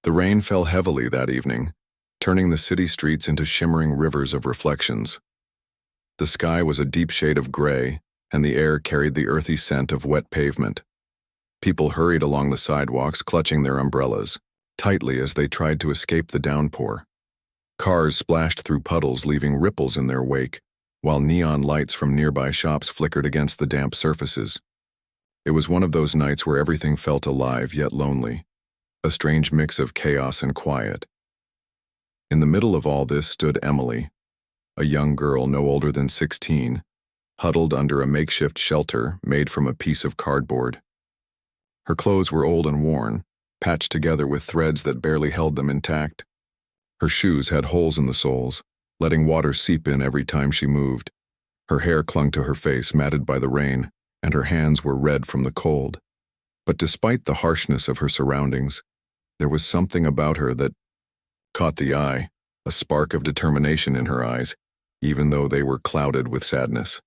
The rain fell heavily that evening, turning the city streets into shimmering rivers of reflections. The sky was a deep shade of gray, and the air carried the earthy scent of wet pavement. People hurried along the sidewalks, clutching their umbrellas tightly as they tried to escape the downpour. Cars splashed through puddles, leaving ripples in their wake, while neon lights from nearby shops flickered against the damp surfaces. It was one of those nights where everything felt alive yet lonely, a strange mix of chaos and quiet. In the middle of all this stood Emily, a young girl no older than 16, huddled under a makeshift shelter made from a piece of cardboard. Her clothes were old and worn, patched together with threads that barely held them intact. Her shoes had holes in the soles, letting water seep in every time she moved. Her hair clung to her face, matted by the rain, and her hands were red from the cold. But despite the harshness of her surroundings, there was something about her that caught the eye, a spark of determination in her eyes, even though they were clouded with sadness.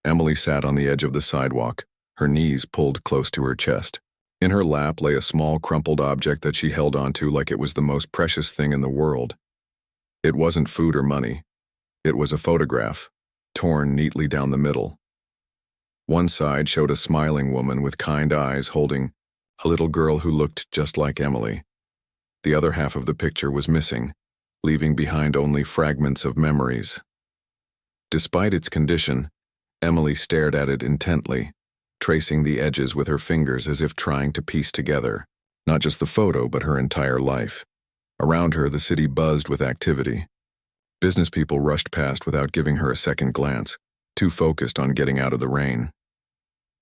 Emily sat on the edge of the sidewalk, her knees pulled close to her chest. In her lap lay a small crumpled object that she held onto like it was the most precious thing in the world. It wasn't food or money. It was a photograph, torn neatly down the middle. One side showed a smiling woman with kind eyes holding a little girl who looked just like Emily. The other half of the picture was missing, leaving behind only fragments of memories. Despite its condition, Emily stared at it intently, tracing the edges with her fingers as if trying to piece together, not just the photo but her entire life. Around her, the city buzzed with activity. Business people rushed past without giving her a second glance, too focused on getting out of the rain.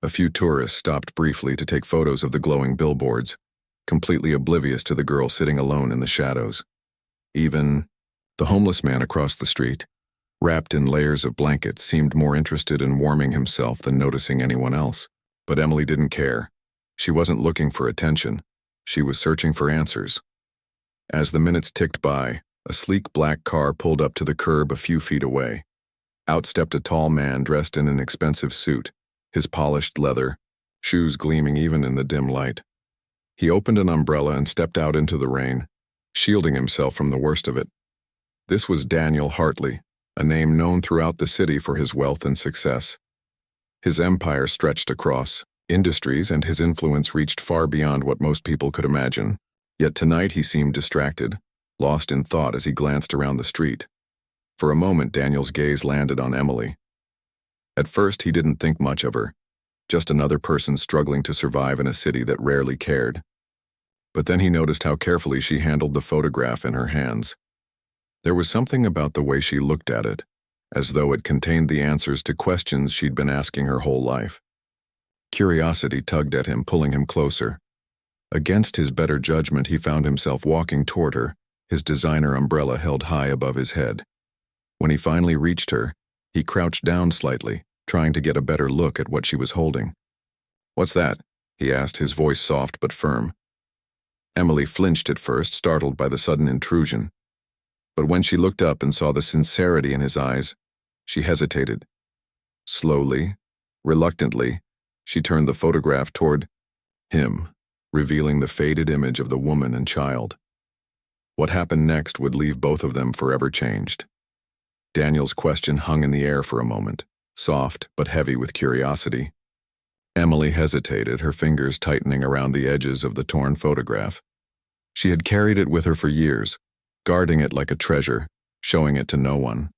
A few tourists stopped briefly to take photos of the glowing billboards, completely oblivious to the girl sitting alone in the shadows. Even the homeless man across the street, wrapped in layers of blankets, seemed more interested in warming himself than noticing anyone else. But Emily didn't care. She wasn't looking for attention. She was searching for answers. As the minutes ticked by, a sleek black car pulled up to the curb a few feet away. Out stepped a tall man dressed in an expensive suit, his polished leather, shoes gleaming even in the dim light. He opened an umbrella and stepped out into the rain, shielding himself from the worst of it. This was Daniel Hartley, a name known throughout the city for his wealth and success. His empire stretched across industries, and his influence reached far beyond what most people could imagine. Yet tonight he seemed distracted, lost in thought as he glanced around the street. For a moment, Daniel's gaze landed on Emily. At first, he didn't think much of her, just another person struggling to survive in a city that rarely cared. But then he noticed how carefully she handled the photograph in her hands. There was something about the way she looked at it, as though it contained the answers to questions she'd been asking her whole life. Curiosity tugged at him, pulling him closer. Against his better judgment, he found himself walking toward her, his designer umbrella held high above his head. When he finally reached her, he crouched down slightly, trying to get a better look at what she was holding. "What's that?" he asked, his voice soft but firm. Emily flinched at first, startled by the sudden intrusion. But when she looked up and saw the sincerity in his eyes, she hesitated. Slowly, reluctantly, she turned the photograph toward him, revealing the faded image of the woman and child. What happened next would leave both of them forever changed. Daniel's question hung in the air for a moment, soft but heavy with curiosity. Emily hesitated, her fingers tightening around the edges of the torn photograph. She had carried it with her for years, guarding it like a treasure, showing it to no one.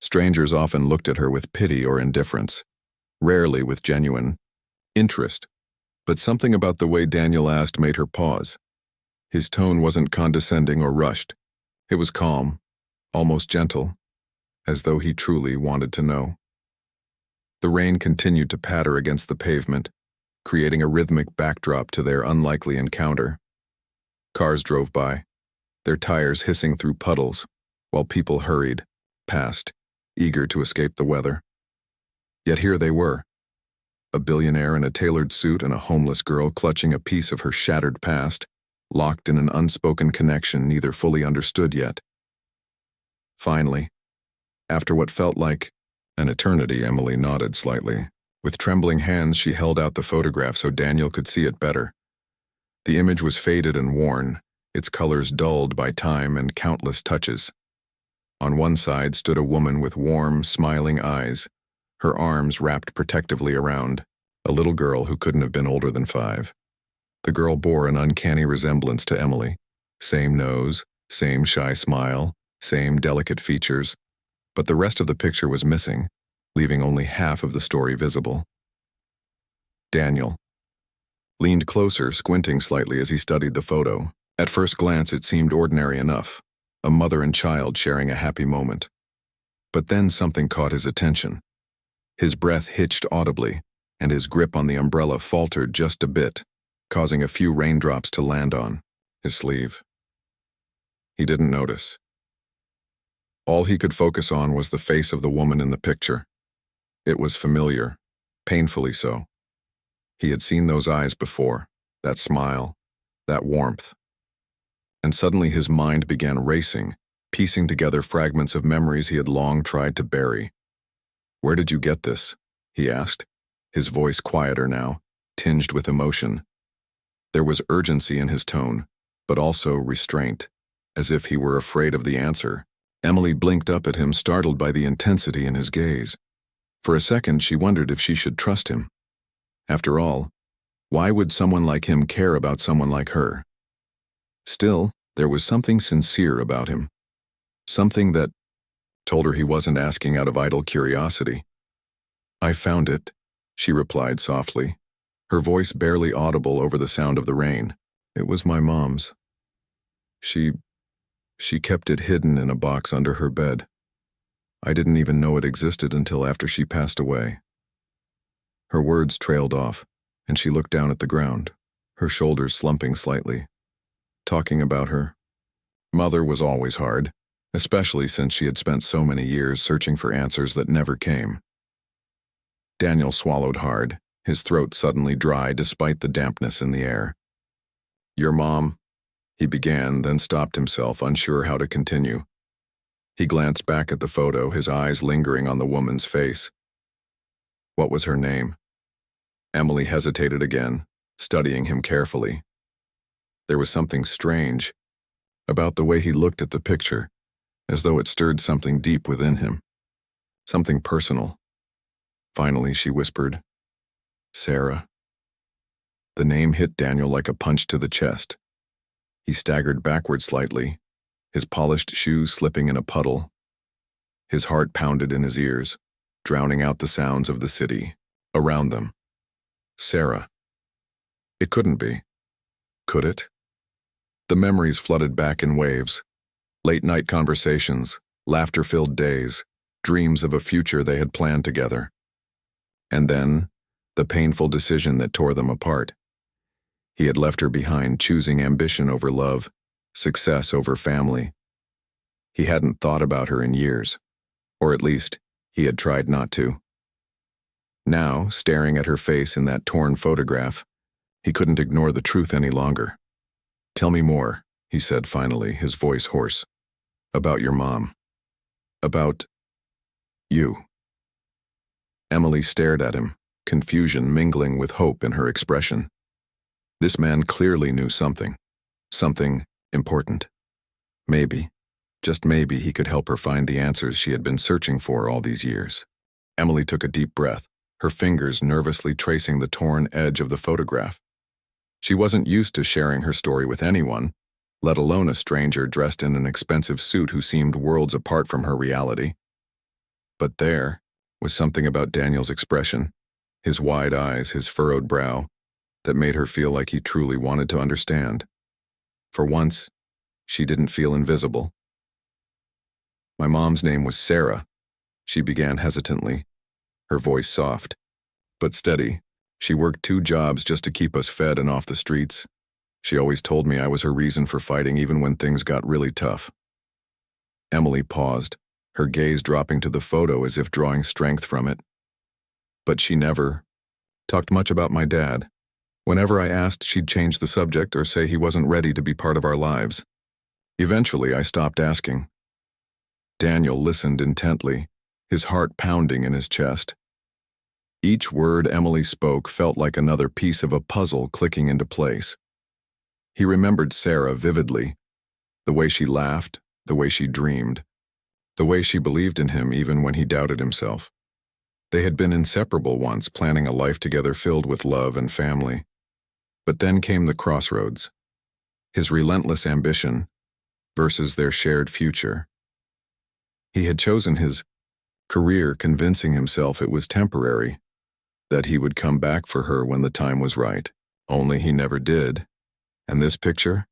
Strangers often looked at her with pity or indifference, rarely with genuine interest. But something about the way Daniel asked made her pause. His tone wasn't condescending or rushed. It was calm, almost gentle, as though he truly wanted to know. The rain continued to patter against the pavement, creating a rhythmic backdrop to their unlikely encounter. Cars drove by, their tires hissing through puddles, while people hurried past, eager to escape the weather. Yet here they were, a billionaire in a tailored suit and a homeless girl clutching a piece of her shattered past, locked in an unspoken connection neither fully understood yet. Finally, after what felt like an eternity, Emily nodded slightly. With trembling hands, she held out the photograph so Daniel could see it better. The image was faded and worn, its colors dulled by time and countless touches. On one side stood a woman with warm, smiling eyes, her arms wrapped protectively around a little girl who couldn't have been older than 5. The girl bore an uncanny resemblance to Emily. Same nose, same shy smile, same delicate features, but the rest of the picture was missing, leaving only half of the story visible. Daniel leaned closer, squinting slightly as he studied the photo. At first glance, it seemed ordinary enough, a mother and child sharing a happy moment. But then something caught his attention. His breath hitched audibly, and his grip on the umbrella faltered just a bit, causing a few raindrops to land on his sleeve. He didn't notice. All he could focus on was the face of the woman in the picture. It was familiar, painfully so. He had seen those eyes before, that smile, that warmth. And suddenly his mind began racing, piecing together fragments of memories he had long tried to bury. "Where did you get this?" he asked, his voice quieter now, tinged with emotion. There was urgency in his tone, but also restraint, as if he were afraid of the answer. Emily blinked up at him, startled by the intensity in his gaze. For a second, she wondered if she should trust him. After all, why would someone like him care about someone like her? Still, there was something sincere about him. Something that told her he wasn't asking out of idle curiosity. "I found it," she replied softly, her voice barely audible over the sound of the rain. "It was my mom's. She kept it hidden in a box under her bed. I didn't even know it existed until after she passed away." Her words trailed off, and she looked down at the ground, her shoulders slumping slightly. Talking about her mother was always hard, especially since she had spent so many years searching for answers that never came. Daniel swallowed hard, his throat suddenly dry despite the dampness in the air. "Your mom," he began, then stopped himself, unsure how to continue. He glanced back at the photo, his eyes lingering on the woman's face. "What was her name?" Emily hesitated again, studying him carefully. There was something strange about the way he looked at the picture, as though it stirred something deep within him. Something personal. Finally, she whispered, "Sarah." The name hit Daniel like a punch to the chest. He staggered backward slightly, his polished shoes slipping in a puddle. His heart pounded in his ears, drowning out the sounds of the city around them. Sarah. It couldn't be. Could it? The memories flooded back in waves. Late-night conversations, laughter-filled days, dreams of a future they had planned together. And then, the painful decision that tore them apart. He had left her behind, choosing ambition over love, success over family. He hadn't thought about her in years, or at least, he had tried not to. Now, staring at her face in that torn photograph, he couldn't ignore the truth any longer. "Tell me more," he said finally, his voice hoarse. "About your mom. About you." Emily stared at him, confusion mingling with hope in her expression. This man clearly knew something important. Maybe, just maybe, he could help her find the answers she had been searching for all these years. Emily took a deep breath, her fingers nervously tracing the torn edge of the photograph. She wasn't used to sharing her story with anyone, let alone a stranger dressed in an expensive suit who seemed worlds apart from her reality. But there was something about Daniel's expression, his wide eyes, his furrowed brow, that made her feel like he truly wanted to understand. For once, she didn't feel invisible. "My mom's name was Sarah," she began hesitantly, her voice soft, but steady. "She worked 2 jobs just to keep us fed and off the streets. She always told me I was her reason for fighting even when things got really tough." Emily paused, her gaze dropping to the photo as if drawing strength from it. "But she never talked much about my dad. Whenever I asked, she'd change the subject or say he wasn't ready to be part of our lives. Eventually, I stopped asking." Daniel listened intently, his heart pounding in his chest. Each word Emily spoke felt like another piece of a puzzle clicking into place. He remembered Sarah vividly, the way she laughed, the way she dreamed, the way she believed in him even when he doubted himself. They had been inseparable once, planning a life together filled with love and family. But then came the crossroads, his relentless ambition versus their shared future. He had chosen his career convincing himself it was temporary, that he would come back for her when the time was right. Only he never did. And this picture?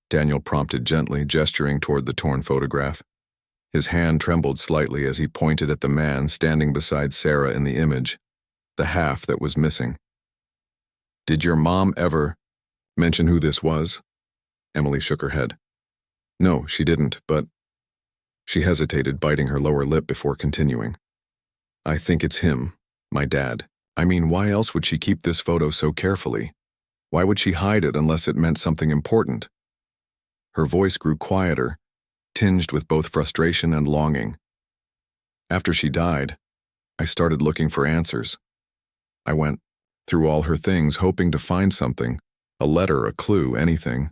Daniel prompted gently, gesturing toward the torn photograph. His hand trembled slightly as he pointed at the man standing beside Sarah in the image, the half that was missing. Did your mom ever mention who this was? Emily shook her head. No, she didn't, but... She hesitated, biting her lower lip before continuing. I think it's him, my dad. I mean, why else would she keep this photo so carefully? Why would she hide it unless it meant something important? Her voice grew quieter, tinged with both frustration and longing. After she died, I started looking for answers. I went through all her things, hoping to find something, a letter, a clue, anything.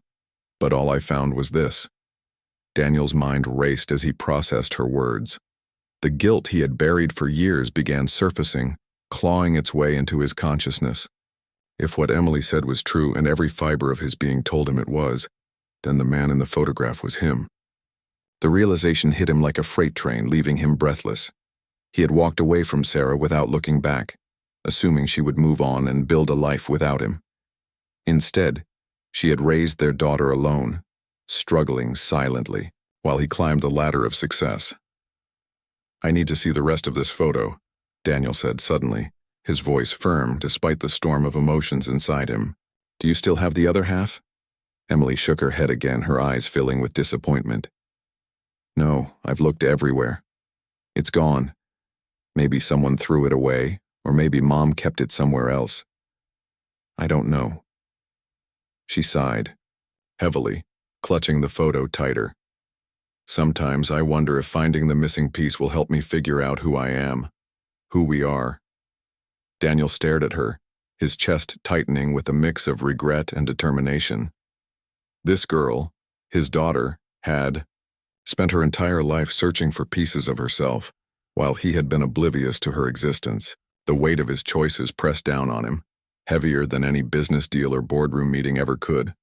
But all I found was this. Daniel's mind raced as he processed her words. The guilt he had buried for years began surfacing, clawing its way into his consciousness. If what Emily said was true and every fiber of his being told him it was, then the man in the photograph was him. The realization hit him like a freight train, leaving him breathless. He had walked away from Sarah without looking back, assuming she would move on and build a life without him. Instead, she had raised their daughter alone, struggling silently, while he climbed the ladder of success. I need to see the rest of this photo, Daniel said suddenly, his voice firm despite the storm of emotions inside him. Do you still have the other half? Emily shook her head again, her eyes filling with disappointment. No, I've looked everywhere. It's gone. Maybe someone threw it away, or maybe Mom kept it somewhere else. I don't know. She sighed, heavily, clutching the photo tighter. Sometimes I wonder if finding the missing piece will help me figure out who I am, who we are. Daniel stared at her, his chest tightening with a mix of regret and determination. This girl, his daughter, had spent her entire life searching for pieces of herself, while he had been oblivious to her existence. The weight of his choices pressed down on him, heavier than any business deal or boardroom meeting ever could.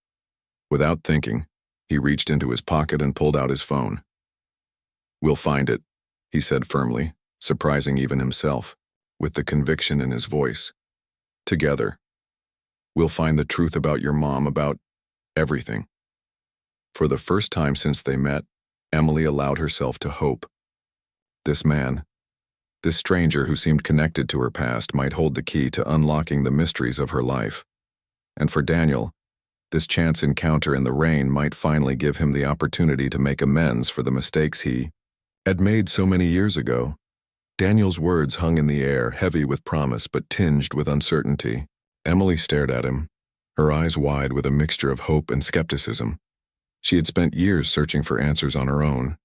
Without thinking, he reached into his pocket and pulled out his phone. We'll find it, he said firmly, surprising even himself, with the conviction in his voice. Together. We'll find the truth about your mom, about everything. For the first time since they met, Emily allowed herself to hope. This man, this stranger who seemed connected to her past, might hold the key to unlocking the mysteries of her life. And for Daniel, this chance encounter in the rain might finally give him the opportunity to make amends for the mistakes he had made so many years ago. Daniel's words hung in the air, heavy with promise but tinged with uncertainty. Emily stared at him, her eyes wide with a mixture of hope and skepticism. She had spent years searching for answers on her own,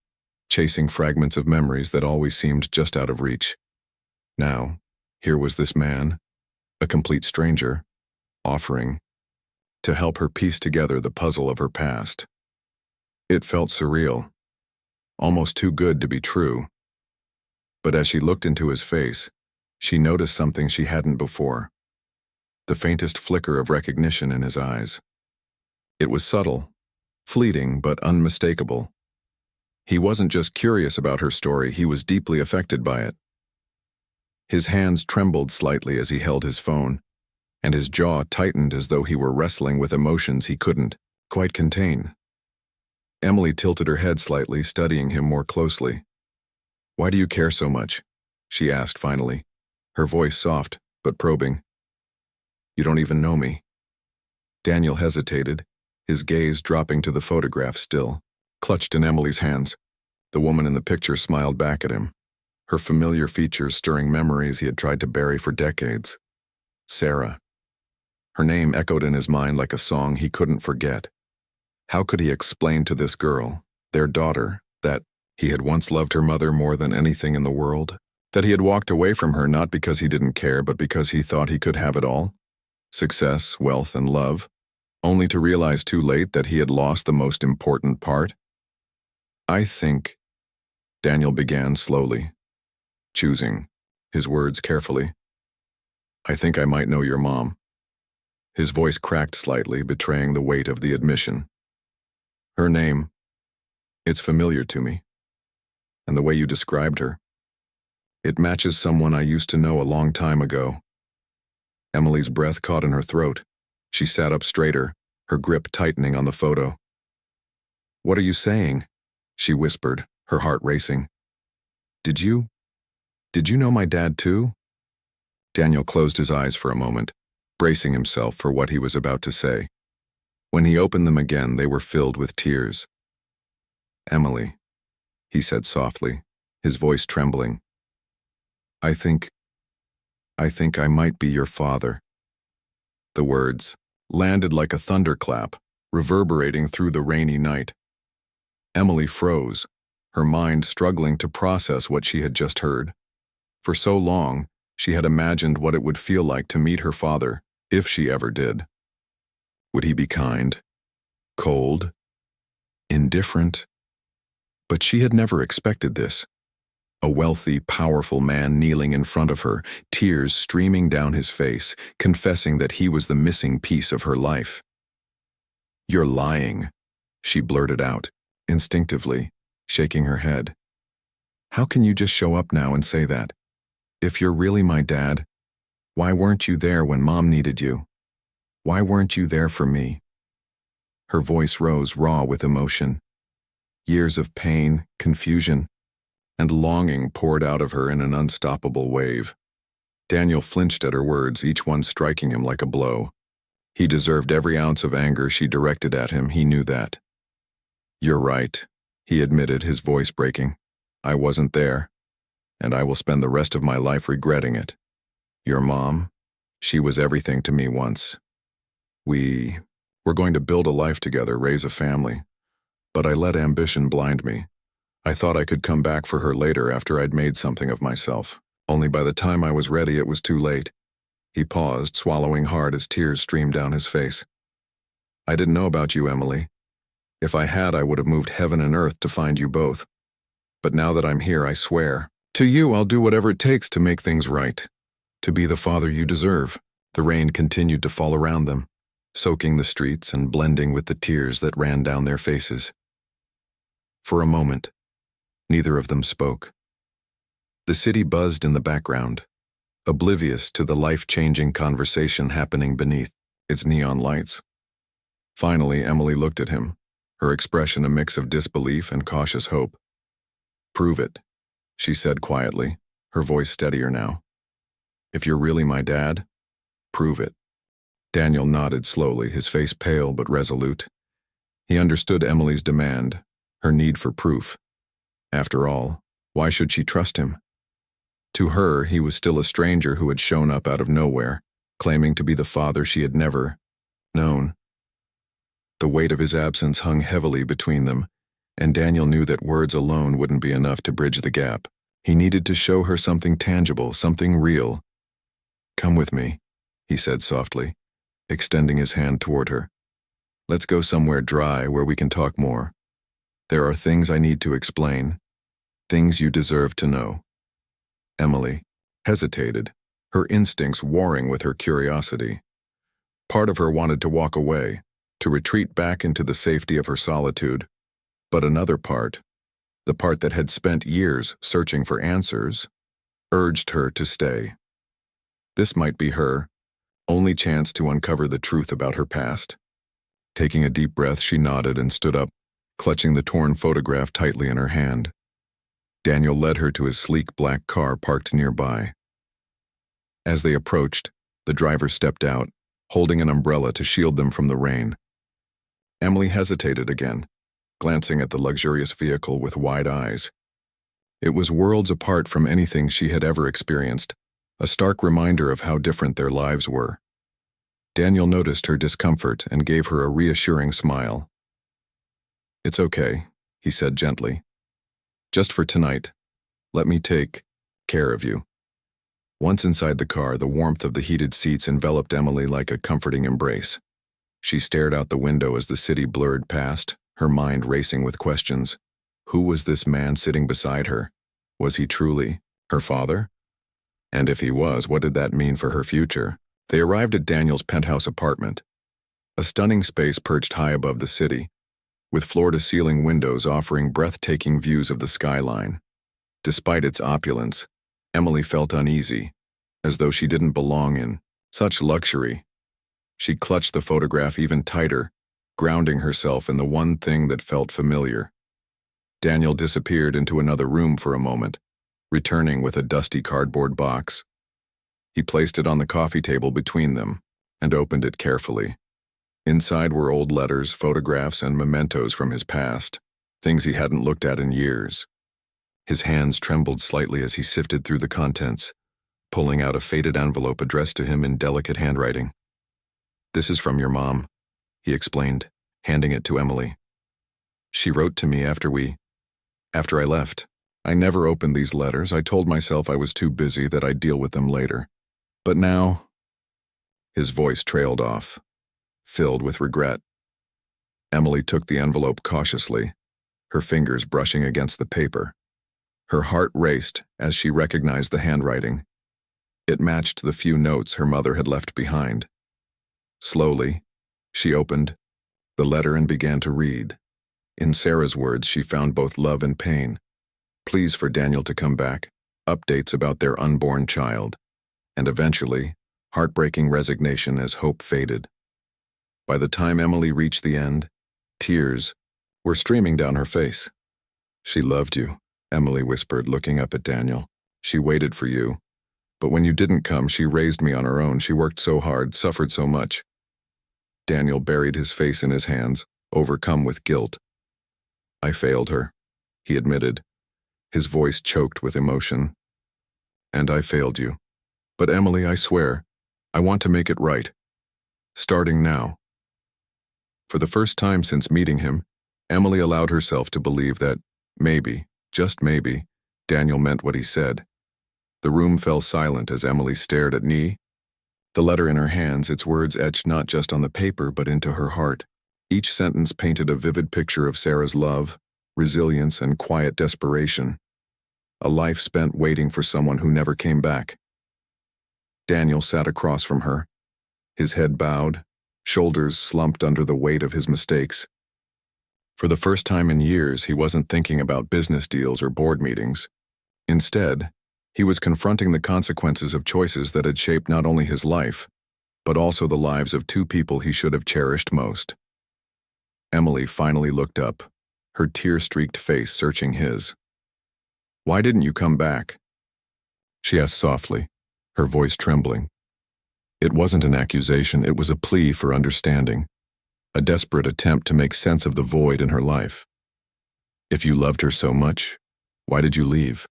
chasing fragments of memories that always seemed just out of reach. Now, here was this man, a complete stranger, offering to help her piece together the puzzle of her past. It felt surreal, almost too good to be true. But as she looked into his face, she noticed something she hadn't before. The faintest flicker of recognition in his eyes. It was subtle, fleeting but unmistakable. He wasn't just curious about her story, he was deeply affected by it. His hands trembled slightly as he held his phone, and his jaw tightened as though he were wrestling with emotions he couldn't quite contain. Emily tilted her head slightly, studying him more closely. Why do you care so much? She asked finally, her voice soft but probing. You don't even know me. Daniel hesitated, his gaze dropping to the photograph still, clutched in Emily's hands. The woman in the picture smiled back at him, her familiar features stirring memories he had tried to bury for decades. Sarah. Her name echoed in his mind like a song he couldn't forget. How could he explain to this girl, their daughter, that he had once loved her mother more than anything in the world? That he had walked away from her not because he didn't care, but because he thought he could have it all? Success, wealth, and love? only to realize too late that he had lost the most important part. I think, Daniel began slowly, choosing his words carefully. I think I might know your mom. His voice cracked slightly, betraying the weight of the admission. Her name, it's familiar to me. And the way you described her, it matches someone I used to know a long time ago. Emily's breath caught in her throat. She sat up straighter, her grip tightening on the photo. What are you saying? She whispered, her heart racing. Did you know my dad too? Daniel closed his eyes for a moment, bracing himself for what he was about to say. When he opened them again, they were filled with tears. Emily, he said softly, his voice trembling. I think I might be your father. The words landed like a thunderclap, reverberating through the rainy night. Emily froze, her mind struggling to process what she had just heard. For so long, she had imagined what it would feel like to meet her father, if she ever did. Would he be kind, cold, indifferent? But she had never expected this. A wealthy, powerful man kneeling in front of her, tears streaming down his face, confessing that he was the missing piece of her life. You're lying, she blurted out, instinctively, shaking her head. How can you just show up now and say that? If you're really my dad, why weren't you there when Mom needed you? Why weren't you there for me? Her voice rose raw with emotion. Years of pain, confusion, and longing poured out of her in an unstoppable wave. Daniel flinched at her words, each one striking him like a blow. He deserved every ounce of anger she directed at him, he knew that. You're right, he admitted, his voice breaking. I wasn't there, and I will spend the rest of my life regretting it. Your mom, she was everything to me once. We were going to build a life together, raise a family, but I let ambition blind me. I thought I could come back for her later after I'd made something of myself. Only by the time I was ready, it was too late. He paused, swallowing hard as tears streamed down his face. I didn't know about you, Emily. If I had, I would have moved heaven and earth to find you both. But now that I'm here, I swear, to you I'll do whatever it takes to make things right, to be the father you deserve. The rain continued to fall around them, soaking the streets and blending with the tears that ran down their faces. For a moment, neither of them spoke. The city buzzed in the background, oblivious to the life-changing conversation happening beneath its neon lights. Finally, Emily looked at him, her expression a mix of disbelief and cautious hope. Prove it, she said quietly, her voice steadier now. If you're really my dad, prove it. Daniel nodded slowly, his face pale but resolute. He understood Emily's demand, her need for proof. After all, why should she trust him? To her, he was still a stranger who had shown up out of nowhere, claiming to be the father she had never known. The weight of his absence hung heavily between them, and Daniel knew that words alone wouldn't be enough to bridge the gap. He needed to show her something tangible, something real. Come with me, he said softly, extending his hand toward her. Let's go somewhere dry where we can talk more. There are things I need to explain, things you deserve to know. Emily hesitated, her instincts warring with her curiosity. Part of her wanted to walk away, to retreat back into the safety of her solitude, but another part, the part that had spent years searching for answers, urged her to stay. This might be her only chance to uncover the truth about her past. Taking a deep breath, she nodded and stood up, clutching the torn photograph tightly in her hand. Daniel led her to his sleek black car parked nearby. As they approached, the driver stepped out, holding an umbrella to shield them from the rain. Emily hesitated again, glancing at the luxurious vehicle with wide eyes. It was worlds apart from anything she had ever experienced, a stark reminder of how different their lives were. Daniel noticed her discomfort and gave her a reassuring smile. It's okay, he said gently. Just for tonight, let me take care of you. Once inside the car, the warmth of the heated seats enveloped Emily like a comforting embrace. She stared out the window as the city blurred past, her mind racing with questions. Who was this man sitting beside her? Was he truly her father? And if he was, what did that mean for her future? They arrived at Daniel's penthouse apartment, a stunning space perched high above the city, with floor-to-ceiling windows offering breathtaking views of the skyline. Despite its opulence, Emily felt uneasy, as though she didn't belong in such luxury. She clutched the photograph even tighter, grounding herself in the one thing that felt familiar. Daniel disappeared into another room for a moment, returning with a dusty cardboard box. He placed it on the coffee table between them and opened it carefully. Inside were old letters, photographs, and mementos from his past, things he hadn't looked at in years. His hands trembled slightly as he sifted through the contents, pulling out a faded envelope addressed to him in delicate handwriting. "This is from your mom," he explained, handing it to Emily. "She wrote to me after I left. I never opened these letters. I told myself I was too busy, that I'd deal with them later. But now—" His voice trailed off, filled with regret. Emily took the envelope cautiously, her fingers brushing against the paper. Her heart raced as she recognized the handwriting. It matched the few notes her mother had left behind. Slowly, she opened the letter and began to read. In Sarah's words, she found both love and pain. Pleas for Daniel to come back, updates about their unborn child, and eventually, heartbreaking resignation as hope faded. By the time Emily reached the end, tears were streaming down her face. "She loved you," Emily whispered, looking up at Daniel. "She waited for you. But when you didn't come, she raised me on her own. She worked so hard, suffered so much." Daniel buried his face in his hands, overcome with guilt. "I failed her," he admitted, his voice choked with emotion. "And I failed you. But Emily, I swear, I want to make it right. Starting now." For the first time since meeting him, Emily allowed herself to believe that maybe, just maybe, Daniel meant what he said. The room fell silent as Emily stared at Nee, the letter in her hands, its words etched not just on the paper but into her heart. Each sentence painted a vivid picture of Sarah's love, resilience, and quiet desperation. A life spent waiting for someone who never came back. Daniel sat across from her, his head bowed, shoulders slumped under the weight of his mistakes. For the first time in years, he wasn't thinking about business deals or board meetings. Instead, he was confronting the consequences of choices that had shaped not only his life, but also the lives of two people he should have cherished most. Emily finally looked up, her tear-streaked face searching his. "Why didn't you come back?" she asked softly, her voice trembling. It wasn't an accusation, it was a plea for understanding, a desperate attempt to make sense of the void in her life. "If you loved her so much, why did you leave?"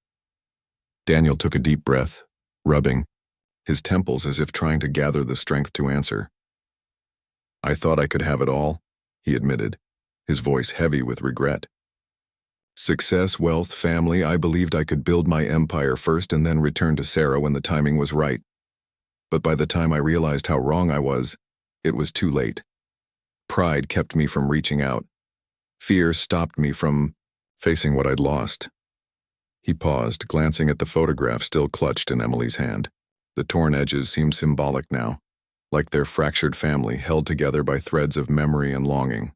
Daniel took a deep breath, rubbing his temples as if trying to gather the strength to answer. "I thought I could have it all," he admitted, his voice heavy with regret. "Success, wealth, family, I believed I could build my empire first and then return to Sarah when the timing was right. But by the time I realized how wrong I was, it was too late. Pride kept me from reaching out. Fear stopped me from facing what I'd lost." He paused, glancing at the photograph still clutched in Emily's hand. The torn edges seemed symbolic now, like their fractured family held together by threads of memory and longing.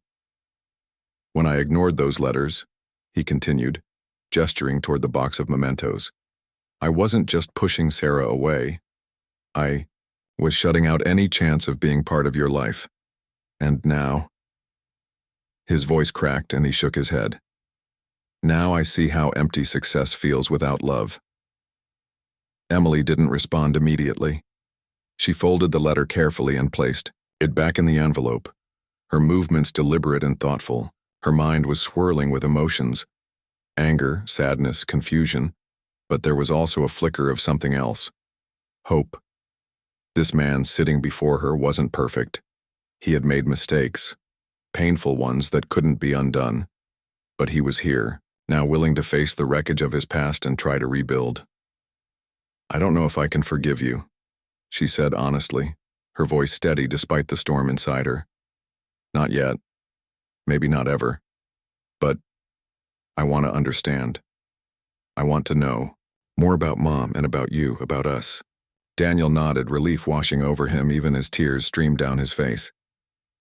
"When I ignored those letters," he continued, gesturing toward the box of mementos, "I wasn't just pushing Sarah away. I was shutting out any chance of being part of your life. And now—" His voice cracked and he shook his head. "Now I see how empty success feels without love." Emily didn't respond immediately. She folded the letter carefully and placed it back in the envelope, her movements deliberate and thoughtful. Her mind was swirling with emotions, anger, sadness, confusion, but there was also a flicker of something else. Hope. This man sitting before her wasn't perfect. He had made mistakes, painful ones that couldn't be undone. But he was here, now willing to face the wreckage of his past and try to rebuild. "I don't know if I can forgive you," she said honestly, her voice steady despite the storm inside her. Not yet. Maybe not ever. But I want to understand. I want to know more about Mom and about you, about us. Daniel nodded, relief washing over him even as tears streamed down his face.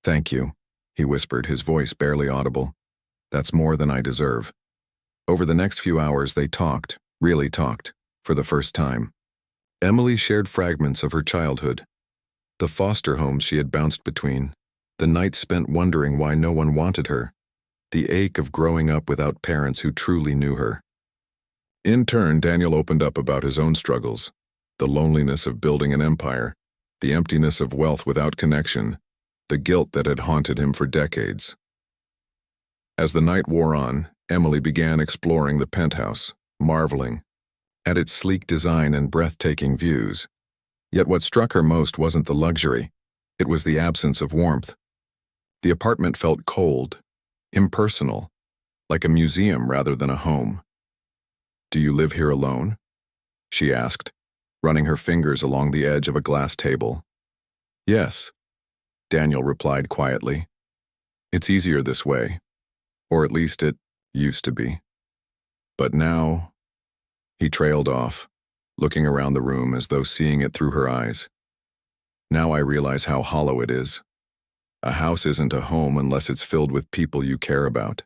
Thank you, he whispered, his voice barely audible. That's more than I deserve. Over the next few hours they talked, really talked, for the first time. Emily shared fragments of her childhood, the foster homes she had bounced between, the nights spent wondering why no one wanted her, the ache of growing up without parents who truly knew her. In turn, Daniel opened up about his own struggles, the loneliness of building an empire, the emptiness of wealth without connection, the guilt that had haunted him for decades. As the night wore on, Emily began exploring the penthouse, marveling at its sleek design and breathtaking views. Yet what struck her most wasn't the luxury, it was the absence of warmth. The apartment felt cold, impersonal, like a museum rather than a home. Do you live here alone? She asked, running her fingers along the edge of a glass table. Yes, Daniel replied quietly. It's easier this way, or at least it used to be. But now, he trailed off, looking around the room as though seeing it through her eyes. Now I realize how hollow it is. A house isn't a home unless it's filled with people you care about.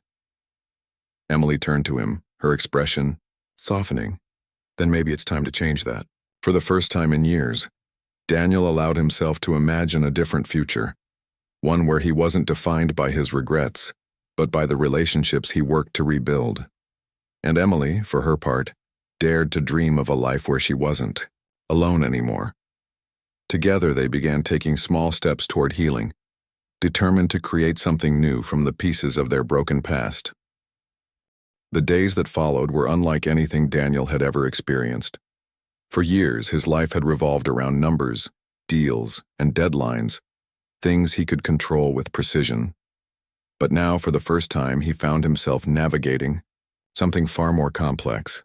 Emily turned to him, her expression softening. Then maybe it's time to change that. For the first time in years, Daniel allowed himself to imagine a different future, one where he wasn't defined by his regrets, but by the relationships he worked to rebuild. And Emily, for her part, dared to dream of a life where she wasn't alone anymore. Together they began taking small steps toward healing, determined to create something new from the pieces of their broken past. The days that followed were unlike anything Daniel had ever experienced. For years, his life had revolved around numbers, deals, and deadlines, things he could control with precision. But now, for the first time, he found himself navigating something far more complex,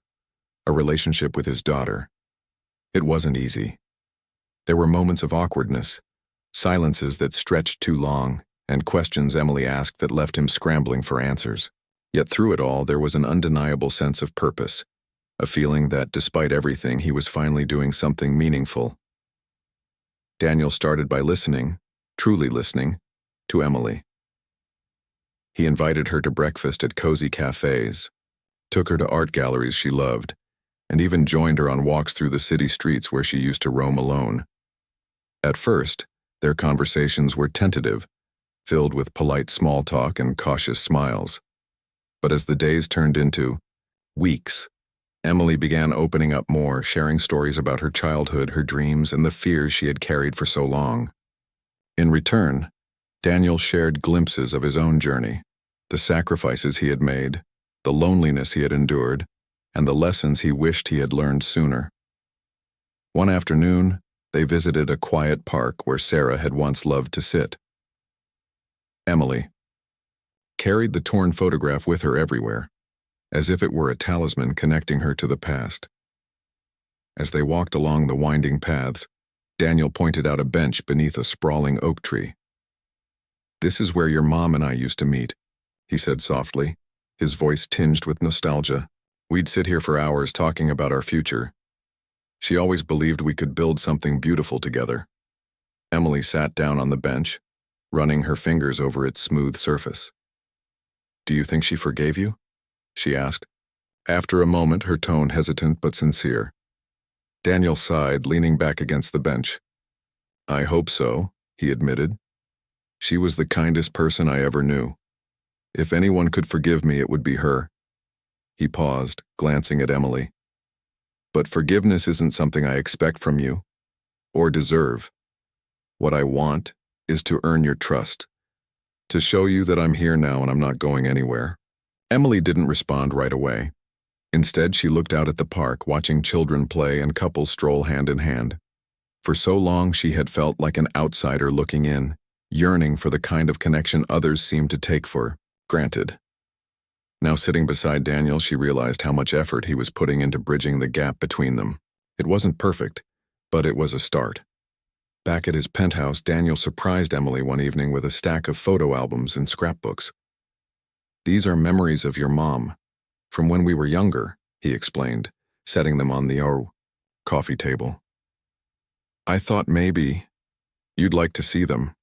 a relationship with his daughter. It wasn't easy. There were moments of awkwardness, silences that stretched too long, and questions Emily asked that left him scrambling for answers. Yet through it all, there was an undeniable sense of purpose, a feeling that, despite everything, he was finally doing something meaningful. Daniel started by listening, truly listening, to Emily. He invited her to breakfast at cozy cafes, took her to art galleries she loved, and even joined her on walks through the city streets where she used to roam alone. At first, their conversations were tentative, filled with polite small talk and cautious smiles. But as the days turned into weeks, Emily began opening up more, sharing stories about her childhood, her dreams, and the fears she had carried for so long. In return, Daniel shared glimpses of his own journey, the sacrifices he had made, the loneliness he had endured, and the lessons he wished he had learned sooner. One afternoon, they visited a quiet park where Sarah had once loved to sit. Emily carried the torn photograph with her everywhere, as if it were a talisman connecting her to the past. As they walked along the winding paths, Daniel pointed out a bench beneath a sprawling oak tree. "This is where your mom and I used to meet," he said softly, his voice tinged with nostalgia. "We'd sit here for hours talking about our future. She always believed we could build something beautiful together." Emily sat down on the bench, running her fingers over its smooth surface. "Do you think she forgave you?" she asked. After a moment, her tone hesitant but sincere. Daniel sighed, leaning back against the bench. "I hope so," he admitted. "She was the kindest person I ever knew. If anyone could forgive me, it would be her." He paused, glancing at Emily. "But forgiveness isn't something I expect from you, or deserve. What I want is to earn your trust, to show you that I'm here now and I'm not going anywhere." Emily didn't respond right away. Instead, she looked out at the park, watching children play and couples stroll hand in hand. For so long, she had felt like an outsider looking in, yearning for the kind of connection others seemed to take for granted. Now sitting beside Daniel, she realized how much effort he was putting into bridging the gap between them. It wasn't perfect, but it was a start. Back at his penthouse, Daniel surprised Emily one evening with a stack of photo albums and scrapbooks. "These are memories of your mom, from when we were younger," he explained, setting them on the coffee table. "I thought maybe you'd like to see them."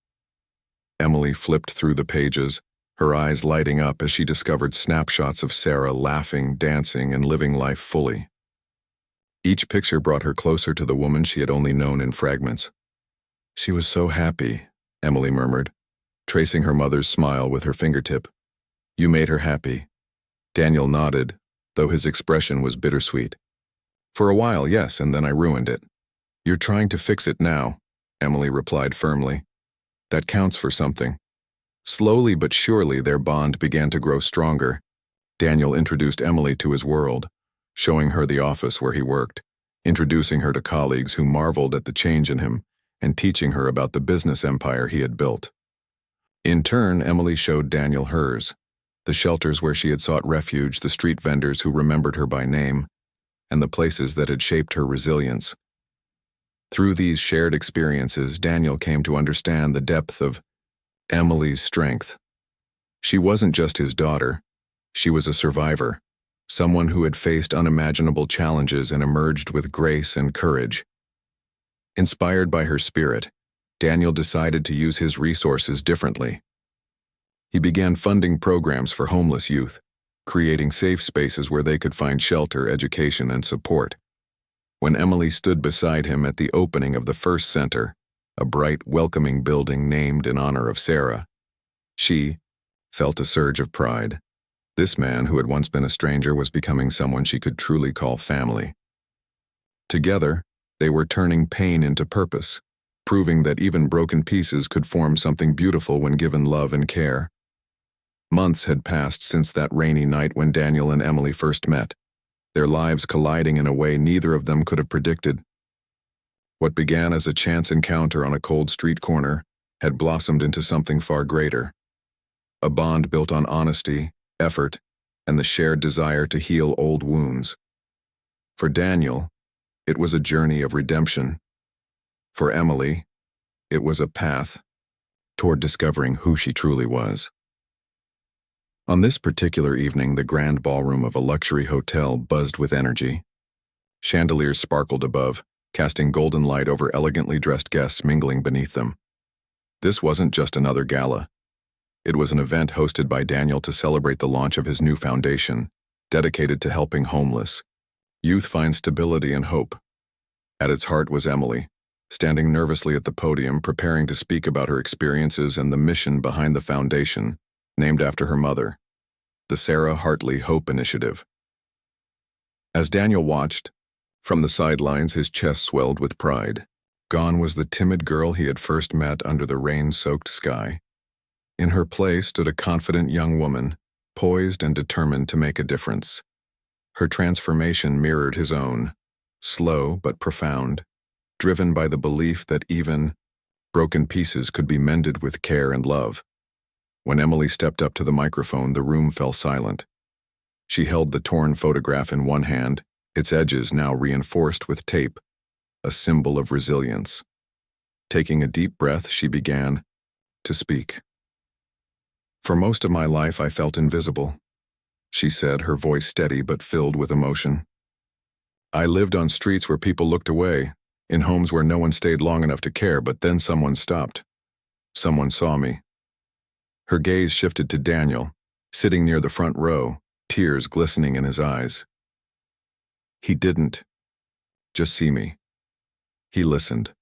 Emily flipped through the pages, her eyes lighting up as she discovered snapshots of Sarah laughing, dancing, and living life fully. Each picture brought her closer to the woman she had only known in fragments. "She was so happy," Emily murmured, tracing her mother's smile with her fingertip. "You made her happy." Daniel nodded, though his expression was bittersweet. "For a while, yes, and then I ruined it." "You're trying to fix it now," Emily replied firmly. "That counts for something." Slowly but surely their bond began to grow stronger. Daniel introduced Emily to his world, showing her the office where he worked, introducing her to colleagues who marveled at the change in him, and teaching her about the business empire he had built. In turn, Emily showed Daniel hers, the shelters where she had sought refuge, the street vendors who remembered her by name, and the places that had shaped her resilience. Through these shared experiences, Daniel came to understand the depth of Emily's strength. She wasn't just his daughter. She was a survivor, someone who had faced unimaginable challenges and emerged with grace and courage. Inspired by her spirit, Daniel decided to use his resources differently. He began funding programs for homeless youth, creating safe spaces where they could find shelter, education, and support. When Emily stood beside him at the opening of the first center, a bright, welcoming building named in honor of Sarah, she felt a surge of pride. This man, who had once been a stranger, was becoming someone she could truly call family. Together, they were turning pain into purpose, proving that even broken pieces could form something beautiful when given love and care. Months had passed since that rainy night when Daniel and Emily first met, their lives colliding in a way neither of them could have predicted. What began as a chance encounter on a cold street corner had blossomed into something far greater. A bond built on honesty, effort, and the shared desire to heal old wounds. For Daniel, it was a journey of redemption. For Emily, it was a path toward discovering who she truly was. On this particular evening, the grand ballroom of a luxury hotel buzzed with energy. Chandeliers sparkled above, casting golden light over elegantly dressed guests mingling beneath them. This wasn't just another gala. It was an event hosted by Daniel to celebrate the launch of his new foundation, dedicated to helping homeless youth find stability and hope. At its heart was Emily, standing nervously at the podium, preparing to speak about her experiences and the mission behind the foundation, named after her mother, the Sarah Hartley Hope Initiative. As Daniel watched, from the sidelines, his chest swelled with pride. Gone was the timid girl he had first met under the rain-soaked sky. In her place stood a confident young woman, poised and determined to make a difference. Her transformation mirrored his own, slow but profound, driven by the belief that even broken pieces could be mended with care and love. When Emily stepped up to the microphone, the room fell silent. She held the torn photograph in one hand, its edges now reinforced with tape, a symbol of resilience. Taking a deep breath, she began to speak. "For most of my life, I felt invisible," she said, her voice steady but filled with emotion. "I lived on streets where people looked away, in homes where no one stayed long enough to care, but then someone stopped. Someone saw me." Her gaze shifted to Daniel, sitting near the front row, tears glistening in his eyes. He didn't just see me. He listened.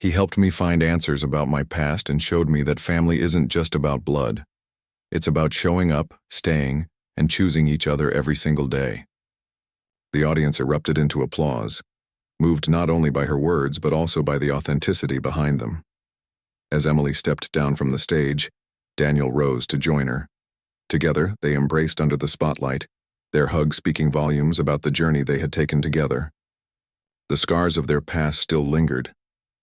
He helped me find answers about my past and showed me that family isn't just about blood. It's about showing up, staying, and choosing each other every single day. The audience erupted into applause, moved not only by her words but also by the authenticity behind them. As Emily stepped down from the stage, Daniel rose to join her. Together, they embraced under the spotlight, their hug speaking volumes about the journey they had taken together. The scars of their past still lingered,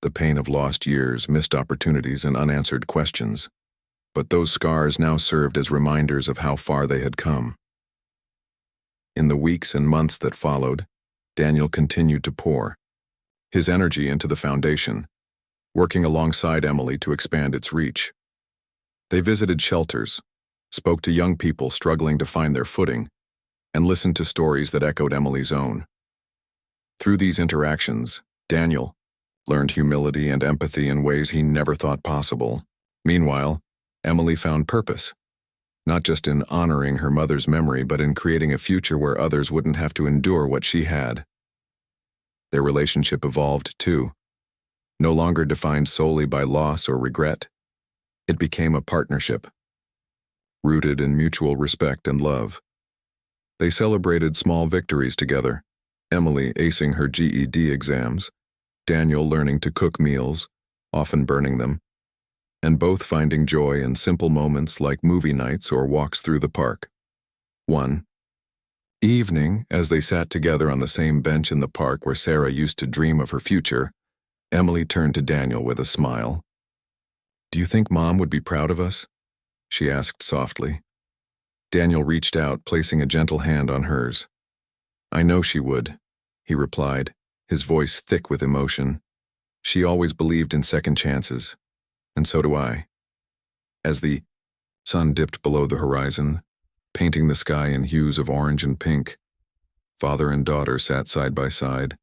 the pain of lost years, missed opportunities, and unanswered questions. But those scars now served as reminders of how far they had come. In the weeks and months that followed, Daniel continued to pour his energy into the foundation, working alongside Emily to expand its reach. They visited shelters, spoke to young people struggling to find their footing, and listened to stories that echoed Emily's own. Through these interactions, Daniel learned humility and empathy in ways he never thought possible. Meanwhile, Emily found purpose, not just in honoring her mother's memory, but in creating a future where others wouldn't have to endure what she had. Their relationship evolved, too. No longer defined solely by loss or regret, it became a partnership, rooted in mutual respect and love. They celebrated small victories together, Emily acing her GED exams, Daniel learning to cook meals, often burning them, and both finding joy in simple moments like movie nights or walks through the park. One evening, as they sat together on the same bench in the park where Sarah used to dream of her future, Emily turned to Daniel with a smile. "Do you think Mom would be proud of us?" she asked softly. Daniel reached out, placing a gentle hand on hers. "I know she would," he replied, his voice thick with emotion. "She always believed in second chances, and so do I." As the sun dipped below the horizon, painting the sky in hues of orange and pink, father and daughter sat side by side,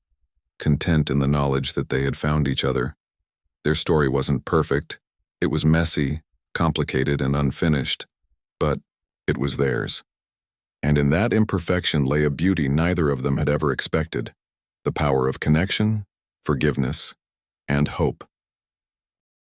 content in the knowledge that they had found each other. Their story wasn't perfect. It was messy, complicated, and unfinished, but it was theirs. And in that imperfection lay a beauty neither of them had ever expected, the power of connection, forgiveness, and hope.